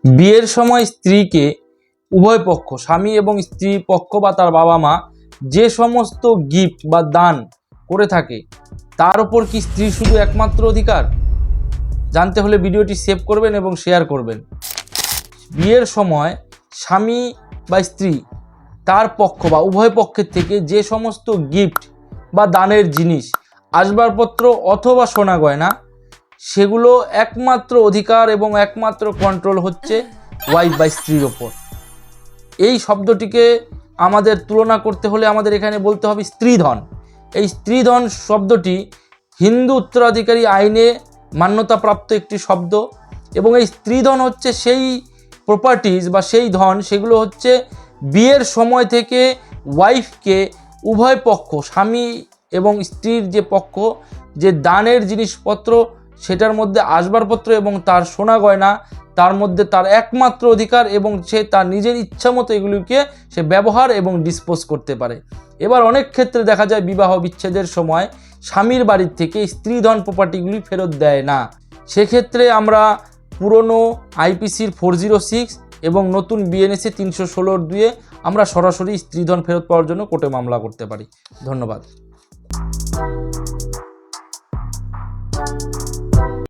বিয়ের সময় স্ত্রীকে উভয় পক্ষ, স্বামী এবং স্ত্রী পক্ষ বা তার বাবা মা যে সমস্ত গিফট বা দান করে থাকে তার উপর কি স্ত্রীর শুধু একমাত্র অধিকার? জানতে হলে ভিডিওটি সেভ করবেন এবং শেয়ার করবেন। বিয়ের সময় স্বামী বা স্ত্রী তার পক্ষ বা উভয় পক্ষের থেকে যে সমস্ত গিফট বা দানের জিনিস, আসবাবপত্র অথবা সোনা গয়না, সেগুলো একমাত্র অধিকার এবং একমাত্র কন্ট্রোল হচ্ছে ওয়াইফ বা স্ত্রীর ওপর। এই শব্দটিকে আমাদের তুলনা করতে হলে আমাদের এখানে বলতে হবে স্ত্রীধন। এই স্ত্রীধন শব্দটি হিন্দু উত্তরাধিকারী আইনে মান্যতাপ্রাপ্ত একটি শব্দ এবং এই স্ত্রীধন হচ্ছে সেই প্রপার্টিজ বা সেই ধন, সেগুলো হচ্ছে বিয়ের সময় থেকে ওয়াইফকে উভয় পক্ষ, স্বামী এবং স্ত্রীর যে পক্ষ, যে দানের জিনিসপত্র সেটার মধ্যে আসবাবপত্র এবং তার সোনা গয়না, তার মধ্যে তার একমাত্র অধিকার এবং সে তার নিজের ইচ্ছা মতো এগুলিকে সে ব্যবহার এবং ডিসপোজ করতে পারে। এবার অনেক ক্ষেত্রে দেখা যায় বিবাহ বিচ্ছেদের সময় স্বামীর বাড়ির থেকে স্ত্রীধন প্রপার্টিগুলি ফেরত দেয় না। সেক্ষেত্রে আমরা পুরনো আইপিসির 406 এবং নতুন বিএনএসি 316-2 আমরা সরাসরি স্ত্রীধন ফেরত পাওয়ার জন্য কোর্টে মামলা করতে পারি। ধন্যবাদ।